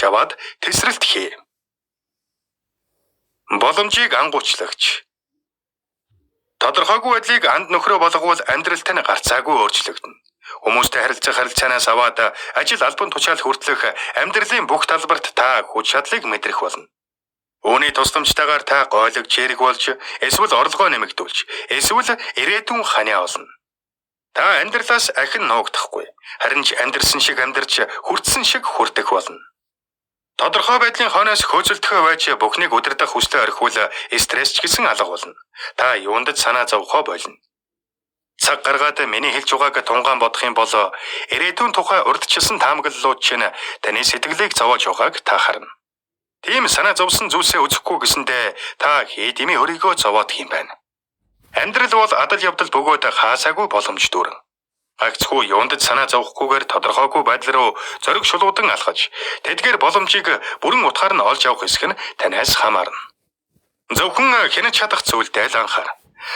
авч яваад тэсрэлт хий. Боломжийг ангуучлагч. Тодорхойгүй байдлыг анд нөхрөө болговол амьдралт нь гарцаагүй өөрчлөгдөнө. Хүмүүстэй харилцах харилцаанаас аваад ажил албан тушаал хүртэлх амьдралын бүх талбарт та хүч чадлыг мэдрэх болно. Үүний тусламжтайгаар та гойлог чирэг болж, эсвэл орлогоо нэмэгдүүлж, эсвэл ирээдүйн ханиа олно. Та амьдралаас ахин нуугдахгүй, харин ч амьдрсан шиг амьдарч, хүртсэн шиг хүртэх болно. Тодорхой байдлын хойноос хөөцөлдөхөө байж бүхнийг удирдах хүслээ орхивол стресс ч гэсэн алга болно. Та юундад санаа зовхоо болно. Цаг гаргаад миний хэлж байгааг тунгаан бодох юм бол ирээдүйн тухай урдчилсан таамаглалууд чинь таны сэтгэлийг зовоож байгааг та харна. Тийм санаа зовсон зүйлсээ үзэхгүй гэсэндээ та хийдимийн өрийгөө зовоодох юм байна. Амьдрал бол адал явдал бөгөөд хаасаагүй боломж дүүрэн. Гагцхүү юундад санаа зовхгүйгээр тодорхойгүй байдал руу зориг шулуудан алхаж, тэдгээр боломжийг бүрэн утгаар нь олж авах хэсэг нь танаас хамаарна. Зөвхөн хянаж чадах зүйлдээ л анхаар.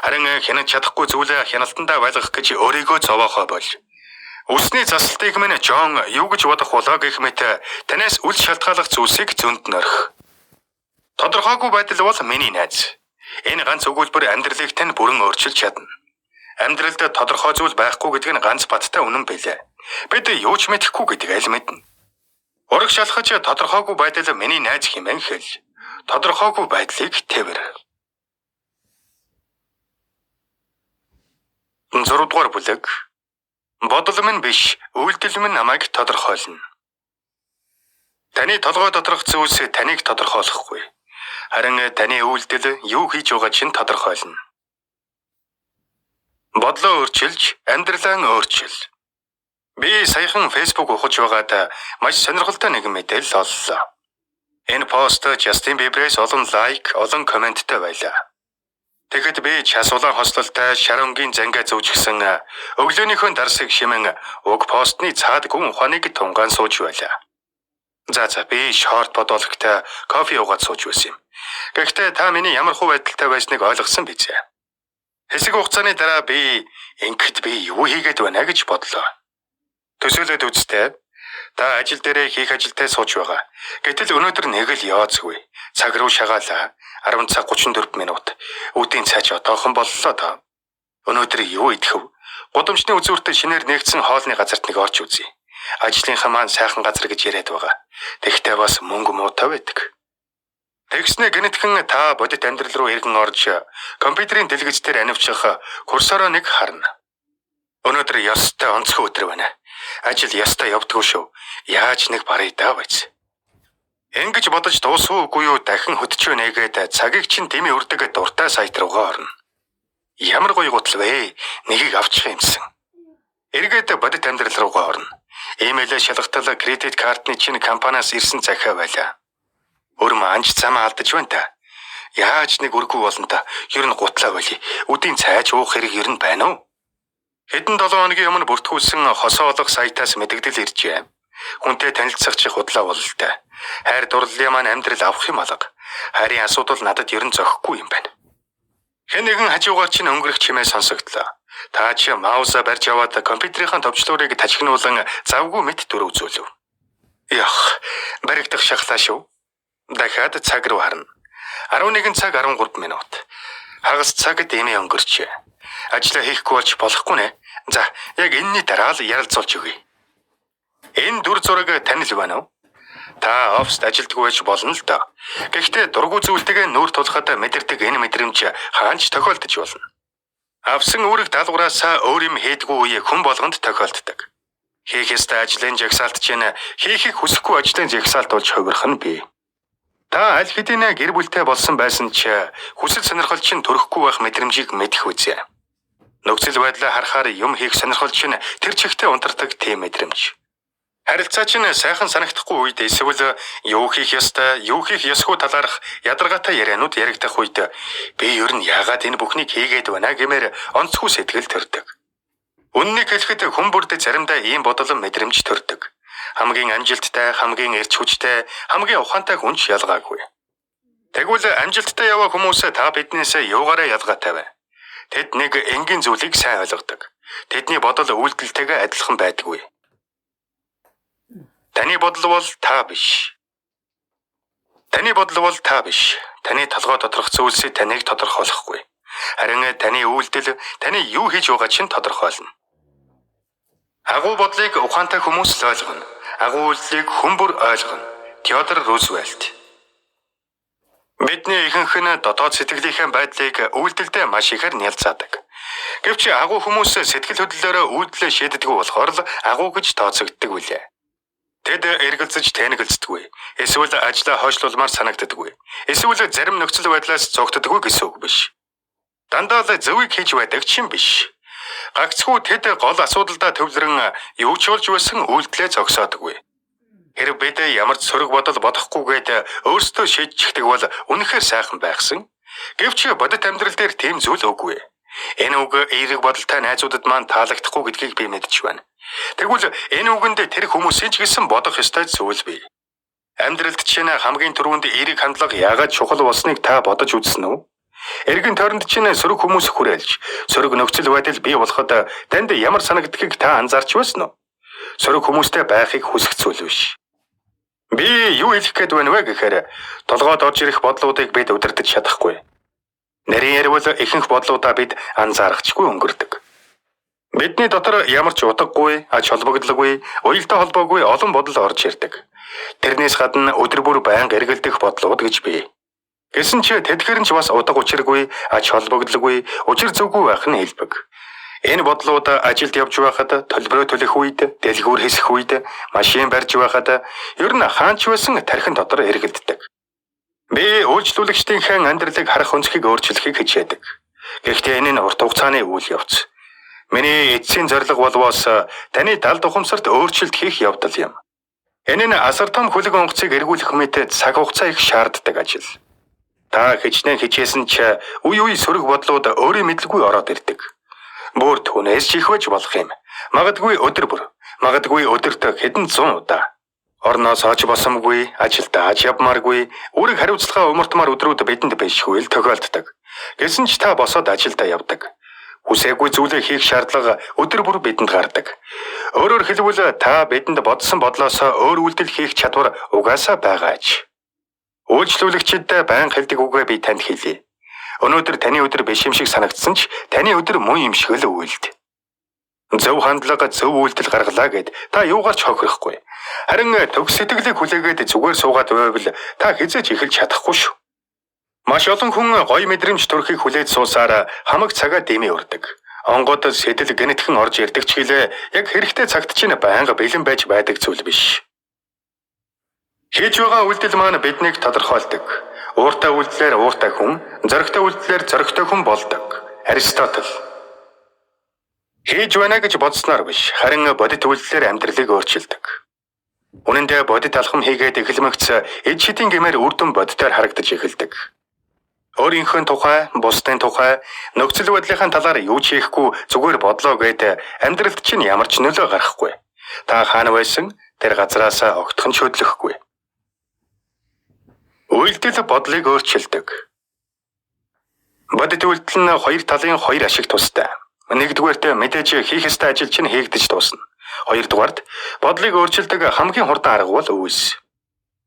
Харин хянаж чадахгүй зүйлээ хяналтандаа байлгах гэж өөрийгөө зовоохоо болж. Үлсний засалтыг минь Жон юу гэж бодох болоо гэх мэт танаас үл шалтгааллах зүйлсийг зөнд нөрөх. Тодорхойгүй байдал бол миний найз. Энэ ганц өгүүлбэр амьдралыг тань бүрэн өөрчилж чадна. Амьдралд тодорхой зүйл байхгүй гэдэг нь ганц баттай үнэн билээ. Бид юу ч мэдэхгүй гэдэг аль мэднэ. Ураг шалхаж тодорхойгүй байдал миний найз хэмээн хэлж. Тодорхойгүй байдлыг тэвэр. 6 дугаар бүлэг. Бодол минь биш, үйлдэл минь намайг тодорхойлно. Таны толгой доторх зүйлс таныг тодорхойлохгүй. Харин таны үйлдэл юу хийж байгаа чинь тодорхойлно. Бодлоо өөрчилж, амьдралаа өөрчил. Би саяхан Facebook ухаж байгаад маш сонирхолтой нэгэн мэдээлэл оллоо. Энэ пост Justin Bieber-с олон лайк, олон комменттэй байлаа. Тэгэхэд би час улаан хослолтой Шаронгийн зангаа зүүжгсэн өглөөнийхөө дарсыг шимэн уг постны цаад гүн ухааныг тунгаан сууж байлаа. За би шорт бодоологтой кофе уугаад сууж байсан юм. Гэхдээ та миний ямар хуу байдалтай байсныг ойлгосон биз? Хэсэг хугацааны дараа би ингэхэд би юу хийгээд байна гэж бодлоо. Төсөөлөд үзтээ. Та ажил дээрээ хийх ажилтай сууж байгаа. Гэтэл өнөөдөр нэг л яоцгүй. Цаг руу шагаалаа. 10 цаг 34 минут. Үдийн цааш отоохон боллоо та. Өнөөдөр юу идэхв? Гудамжны үзүүртээ шинээр нэгдсэн хоолны газарт нэг орж үзье. Ажлынхаа маань сайхан газар гэж яриад байгаа. Тэгтээ бас мөнгө муутай байдаг. Тэгснэ гэнэтхэн та бодит амьдрал руу иргэн орж компьютерийн дэлгэц дээр анивчих курсороо нэг харна. Өнөөдөр ёстой онцгой өдөр байна. Ажил ёстой явдггүй шүү. Яаж нэг барыг даа байц. Ингэж бодож дуусгүй юу дахин хөтчөө нэгээд цагийг чинь дэмий өрдөг дуртай сайт руугаа орно. Ямар гоё гутал вэ? Нэгийг авчих юмсан. Эргээд бодит амьдрал руугаа орно. Имэйлээ шалгатал кредит картны чинь компаниас ирсэн захиа байлаа. Өрм анч цамаа алдаж байна та. Яаж нэг үргүй болно та. Ер нь гутлаа байли. Үдийн цайж уух хэрэг ер нь байна уу? Хэдэн 7 хоногийн өмнө бүртгүүлсэн хосоо олох сайтаас мэдээлэл иржээ. Хүнтэй танилцах чих худлаа бололтой. Хайр дурлалын маань амьдрал авах юм алга. Хайрын асуудал надад ер нь зохихгүй юм байна. Хэн нэгэн хажуугаар чинь өнгөрөх чимээ сонсогдлоо. Та чи маусаа барьж яваад компьютерийн товчлуурыг тажигнуулан завгүй мэд дүр үзүүлв. Ях, баригдах шахлаа шүү. Дахиад цаг руу харна. 11 цаг 13 минут. Хагас цаг дэмий өнгөрчээ. Ажлаа хийхгүй болж болохгүй нэ. За, яг энэний дараа л ярилцуулж өгье. Энэ дүр зураг танил байна уу? Та оффист ажилддаг байж болно л доо. Гэхдээ дургу зүйлтэйгээ нүүр тулахад мэдэрдэг энэ мэдрэмж хаанч тохиолдож болно. Авсан үүрэг даалгавраас өөр юм хийдгүй үе хүн болгонд тохиолддог. Хийх ёстой ажлын жагсаалт чинь хийхийг хүсэхгүй ажлын жагсаалт болж хувирах нь бий. Та аль хэдийн гэр бүлтэй болсон байсан ч хүсэл сонирхол чинь төрөхгүй байх мэдрэмжийг мэдэх үзье. Нөхцөл байдлаа харахаар юм хийх сонирхол чинь тэр чигтээ унтардаг тийм мэдрэмж. Харилцаа чинь сайхан санагдахгүй үед эсвэл юу хийх ёстой, юу хийх ёсгүй талаарх ядаргаатай яриануд яригдах үед би ер нь яагаад энэ бүхнийг хийгээд байна гэмээр онцгүй сэтгэл төрдөг. Үннийг хэлэхэд хүн бүрд заримдаа ийм бодол мэдрэмж төрдөг. Хамгийн амжилттай, хамгийн эрч хүчтэй, хамгийн ухаантай хүн ч ялгаагүй. Тэгвэл амжилттай яваа хүмүүс та биднээс юугаараа ялгаатай вэ? Тэд нэг энгийн зүйлийг сайн ойлгодог. Тэдний бодол үйлдэлтэйгээ адилхан байдаггүй. Таны бодол бол та биш. Таны бодол бол та биш. Таны толгой доторх зүйлсийг таныг тодорхойлохгүй. Харин таны үйлдэл таны юу хийж байгааг чинь тодорхойлно. Агуу бодлыг ухаантай хүмүүс л ойлгоно. Агуу үйлдэлийг хүн бүр ойлгоно. Теодор Рузвельт. Бидний ихэнх нь дотоод сэтгэлийнхээ байдлыг үйлдэлдээ маш ихээр нялзаадаг. Гэвч агуу хүмүүс сэтгэл хөдлөлөөрөө үйлдэлээ шийддэг болохоор л агуу гэж тооцогддог үлээ. Тэд эргэлзэж тэнэгэлздэггүй. Эсвэл ажлаа хойшлуулмаар санагддаггүй. Эсвэл зарим нөхцөл байдлаас зогтдоггүй гэсэн үг биш. Дандаа л зөвийг хийж байдаг ч юм биш. Гагцхүү тэд гол асуудалдаа төвлөрөн юу ч болж байсан үйлдэлээ зогсоодоггүй. Хэрэг бид ямар ч сөрөг бодол бодохгүйгээд өөрсдөө шийдчихдэг бол үнэхээр сайхан байхсан. Гэвч бодит амьдрал дээр тийм зүйл үгүй. Энэ үг эерэг бодолтой найзуудад маань таалагдахгүй гэдгийг би мэдэж байна. Тэгвэл энэ үгэнд тэр хүмүүсийн ч гэсэн бодох ёстой зүйл бий. Амьдралд чинь хамгийн түрүүнд эерэг хандлага яагаад чухал болсныг та бодож үзсэн үү? Эргэн тойронд чинь сөрөг хүмүүс хүрээлж, сөрөг нөхцөл байдал бий болоход танд ямар санагдахыг та анзаарч байсан уу? Сөрөг хүмүүстэй байхыг хүсэх зүйл биш. Би юу хэлэх гээд байна вэ гэхээр толгойд орж ирэх бодлуудыг бид удирдах чадахгүй. Нарийн ярил ихэнх бодлуудаа бид анзаарахчгүй өнгөрдөг. Бидний дотор ямар ч утгагүй, ач холбогдлоггүй, уялдаа холбоогүй олон бодол орж ирдэг. Тэрнээс гадна өдөр бүр байнга эргэлдэх бодлууд гэж бий. Гэсэн ч тэдгээр нь ч бас утга учиргүй, ач холбогдлоггүй, учир зүггүй байх нь хэлбэг. Энэ бодлууд ажилд явж байхад, төлбөрөө төлөх үед, дэлгүүр хийсэх үед, машин барьж байхад ер нь хаанч байсан тархин дотор эргэлддэг. Би үйлчлүүлэгчдийнхээ амьдралыг харах өнцгийг өөрчлөхийг хичээдэг. Гэхдээ энэ нь урт хугацааны үйл явц. Миний эцсийн зорилго болвоос таны далд ухамсарт өөрчлөлт хийх явдал юм. Энэ нь асар том хөлөг онгоцыг эргүүлэх мэт цаг хугацаа их шаарддаг ажил. Та хичнээн хичээсэн ч үе үе сөрөг бодлууд өөрийн мэдлгүй ороод ирдэг. Бүр түнээс ч их байж болох юм. Магадгүй өдөр бүр, магадгүй өдөрт хэдэн зуун удаа. Орноос оч босомгүй, ажилдаа аж явмааргүй, үүрэг хариуцлага умартмаар өдрүүд бидэнд бишгүй л тохиолддог. Гэсэн ч та босоод ажилдаа явдаг. Хүсээгүй зүйлээ хийх шаардлага өдөр бүр бидэнд гардаг. Өөрөөр хэлбэл та бидэнд бодсон бодлоос өөр үйлдэл хийх чадвар угаасаа байгаач. Үйлчлүүлэгчдэд байн хэлдэг үгээ би танд хэлье. Өнөөдөр таны өдөр биш юм шиг санагдсан ч таны өдөр муу юм шиг л үйлд. Зөв хандлага, зөв үйлдэл гаргалаа гэд та юугаарч хохирохгүй. Харин төгс сэтгэлийг хүлээгээд зүгээр суугаад байвал та хизээч эхэлж чадахгүй шүү. Маш олон хүн гоё мэдрэмж төрхийг хүлээж суусаар хамаг цагаа дэмий урдаг. Онгод сэтэл гэнэтхэн орж ирдэг ч гэлээ яг хэрэгтэй цагт чинь байнга бэлэн байж байдаг зүйл биш. Хийж байгаа үйлдэл маань биднийг тодорхойлдог. Ууртай үйлдэлээр ууртай хүн, зоригтой үйлдэлээр зоригтой хүн болдог. Аристотель. Хийж байна гэж бодсноор биш, харин бодит үйлдэлээр амьдралыг өөрчилдөг. Үнэн дээр бодит алхам хийгээд эхлэмэгц эд шидийн гэмээр үр дүн бодитоор харагдаж эхэлдэг. Өөрийнхөө тухай, бусдын тухай, нөхцөл байдлын талаар юу ч хийхгүй зүгээр бодлоо гээд амьдралд чинь ямар ч нөлөө гарахгүй. Та хаана байсан? Тэр газараас огтхон шөдлөхгүй. Үйлдэл бодлыг өөрчилдөг. Бодит үйлдэл нь хоёр талын хоёр ашиг тустай. Нэгдүгээрт мэдээж хийх ёстой ажил чинь хийгдэж дуусна. Хоёрдугаарт бодлыг өөрчилдөг хамгийн хурдан арга бол үйс.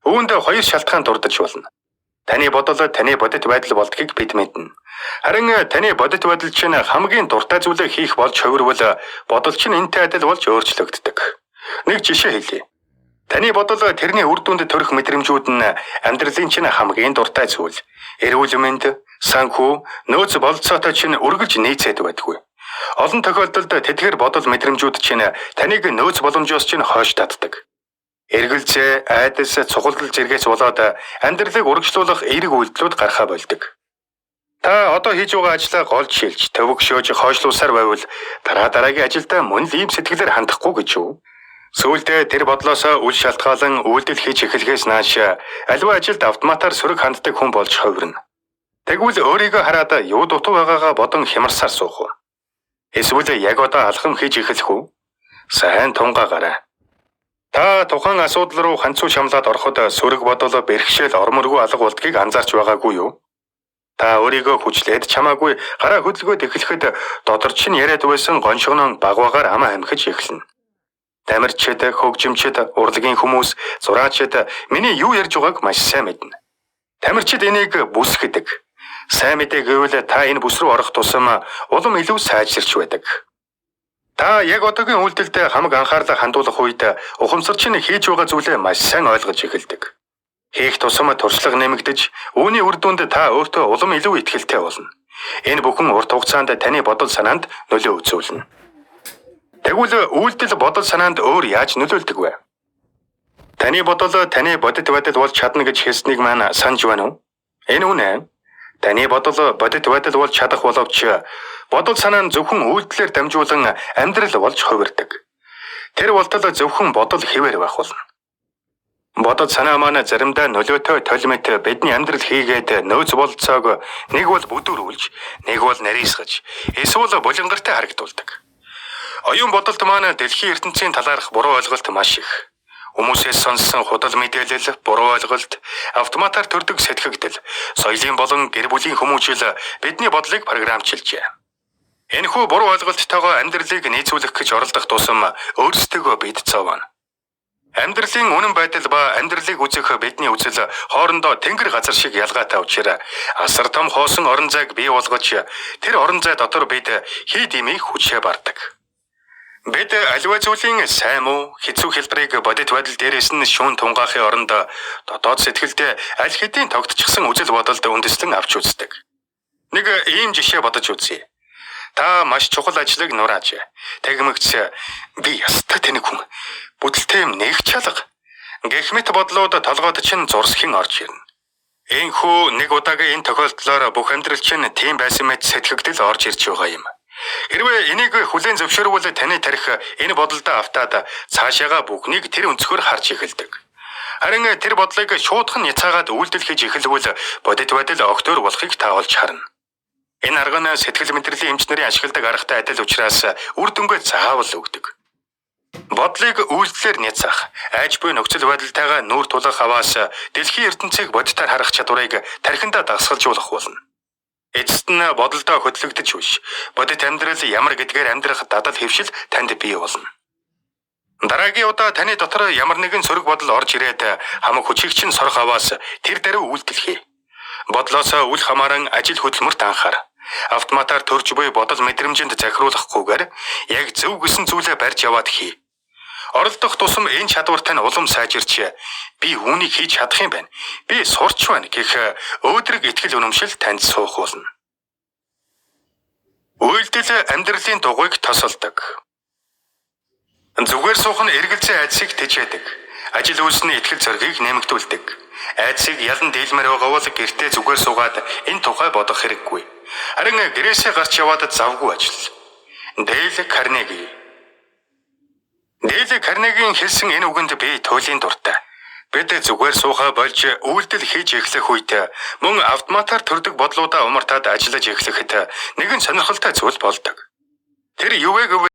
Үүнд хоёр шалтгаан дурдж болно. Таны бодол таны бодит байдал болдгийг бид мэднэ. Харин таны бодит байдал чинь хамгийн дуртай зүйлээ хийх болж хувирвал бодол чинь энтэй адил болж өөрчлөгддөг. Нэг жишээ хэлье. Таны бодол тэрний үр дүнд төрөх мэдрэмжүүд нь амьдралын чинь хамгийн дуртай зүйл. Эрүүл мэнд, санхүү, нөөц болцоотой чинь үргэлж нийцээд байдаггүй. Олон тохиолдолд тэдгээр бодол мэдрэмжүүд чинь таныг нөөц боломжоос чинь хойш татдаг. Эргэлзээ, айдас, цуглал зэргээс болоод амьдралыг урагшлуулах эерэг үйлдэлүүд гарахаа болдог. Та одоо хийж байгаа ажлаа голж шилж, төвөгшөөж хойшлуусаар байвал дараагийн ажилдаа мөн л ийм сэтгэлээр хандахгүй гэж юу? Сүүлдээ тэр бодлоосоо үл шалтгаалan үйлдэл хийж эхлэхээс нааш аливаа ажилд автоматар сөрөг ханддаг хүн болж хувирна. Тэгвэл өөрийгөө хараад юу дутуу байгаагаа бодон хямарсаар суух уу? Эсвэл яг одоо алхам хийж эхлэх үү? Сайн тунгаагаарай. Та тухайн асуудал руу ханцуу шамлаад ороход сөрөг бодол бэрхшээл орморгүй алга болдгийг анзаарч байгаагүй юу? Та өөрийгөө хүчлээд чамаагүй гараа хөдөлгөөд эхлэхэд дотор чинь яриад байсан гоншгонон багваагаар амаа амхиж эхэлнэ. Тамирчид, хөгжимчид, урлагийн хүмүүс, зураачид миний юу ярьж байгааг маш сайн мэднэ. Тамирчид энийг бүс гэдэг. Сайн мэдээ гэвэл та энэ бүс рүү орох тусам улам илүү сайжирч байдаг. Та яг одоогийн үйлдэлд хамаг анхаарлаа хандуулах үед ухамсарч нь хийж байгаа зүйлээ маш сайн ойлгож эхэлдэг. Хийх тусам туршлага нэмэгдэж, үүний үр дүнд та өөртөө улам илүү ихтэй болно. Энэ бүхэн урт хугацаанд таны бодол санаанд нөлөө үзүүлнэ. Тэгвэл үйлдэл бодол санаанд өөр яаж нөлөөлдөг вэ? Таны бодол таны бодит байдал болж чадна гэж хэлснийг маань санаж байна уу? Энэ үнэ. Таны бодол бодит байдал болж чадах боловч бодол санаа нь зөвхөн үйлдэлээр дамжуулан амьдрал болж хувирдаг. Тэр болтол зөвхөн бодол хэвээр байх болно. Бодол санаа маань заримдаа нөлөөтэй толимт бидний амьдрал хийгээд нөөц болцоог нэг бол бүдүүрүүлж, нэг бол нарийсгаж, эсвэл булангартай харагдуулдаг. Оюун бодолд маань дэлхийн ертөнцийн талаарх буруу ойлголт маш их. Хүмүүсээс сонссон худал мэдээлэл, буруу ойлголт, автоматар төрдөг сэтгэгдэл, соёлын болон гэр бүлийн хүмүүжил бидний бодлыг програмчилжээ. Энэхүү буруу ойлголттойгоо амьдралыг нийцүүлэх гэж оролдох тусам өөрсдөө бид цовно. Амьдралын үнэн байдал ба амьдралыг үзэх бидний үзэл хоорондоо тэнгэр газар шиг ялгаатай учраас асар том хоосон орон зайг бий болгож тэр орон зай дотор бид хий димийг хүчээ бардаг. Бид аливаа зүйлийн сайн муу хэцүү хэлбэрийг бодит байдал дээрээс нь шүүн тунгаахын оронд дотоод сэтгэлдээ аль хэдийн тогтчихсан үзэл бодолд үндэслэн авч үздэг. Нэг ийм жишээ бодож үзье. Та маш чухал ажлыг нурааж тэгмэгц би ястаа тэнэг хүн бүдэлтэй юм нэг чалга гэх мэт бодлоод толгойд чинь зурсхийн орж ирнэ. Энэхүү нэг удаагийн энэ тохиолдлоор бүх амьдрал чинь тийм байсан мэт сэтгэгдэл орж ирж байгаа юм. Хэрвээ энийг хүлээн зөвшөөрвөл таны тарих энэ бодолдоо автаад цаашаага бүхнийг тэр өнцгөр харж эхэлдэг. Харин тэр бодлыг шуудхан няцаагаад үйлдэл хийж эхэлвэл бодит байдал огтөр болохыг та олж харна. Энэ арга нь сэтгэл мэдрэлийн эмчнэрийн ашигладаг аргатай адил учраас үр дүнгээ заавал өгдөг. Бодлыг үйлдэлээр няцаах, айж буй нөхцөл байдалтайгаа нүүр тулах аваас дэлхийн ертөнцийг бодитоор харах чадварыг тархиндаа дагсгалжуулах болно. Эцэст нь бодолдоо хөдлөгдөж биш. Бодит амьдрал ямар гэдгээр амьдрах дадал хэвшил танд бий болно. Дараагийн удаа таны дотор ямар нэгэн сөрөг бодол орж ирээд хамаг хүчийг чинь сорох аваас тэр даруй үйлдэл хий. Бодлоосоо үл хамааран ажил хөдөлмөрт анхаар. Автоматар төрж буй бодол мэдрэмжинд захируулахгүйгээр яг зөв гэсэн зүйлээ барьж яваад хий. Оролдох тусам энэ чадвартай нь улам сайжирч би үүнийг хийж чадах юм байна. Би сурч байна гэх өөдрөг итгэл үнэмшил танд суух болно. Үйлдэл амьдралын дугуйг тосолдог. Зүгээр суух нь эргэлзээ айдсыг тэжээдэг. Ажил үйлс нь итгэл зоригийг нэмэгдүүлдэг. Айдсыг ялан дийлмээр байгаа бол гэртээ зүгээр суугаад энэ тухай бодох хэрэггүй. Харин гэрээсээ гарч яваад завгүй ажил. Дейл Карнегийн хэлсэн энэ үгэнд би туйлын дуртай. Бид зүгээр сууха болж үйлдэл хийж эхлэх үед мөн автоматар төрдөг бодлуудаа умартаад ажиллаж эхлэхэд нэгэн сонирхолтой зүйл болдог. Тэр юу вэ гэвэл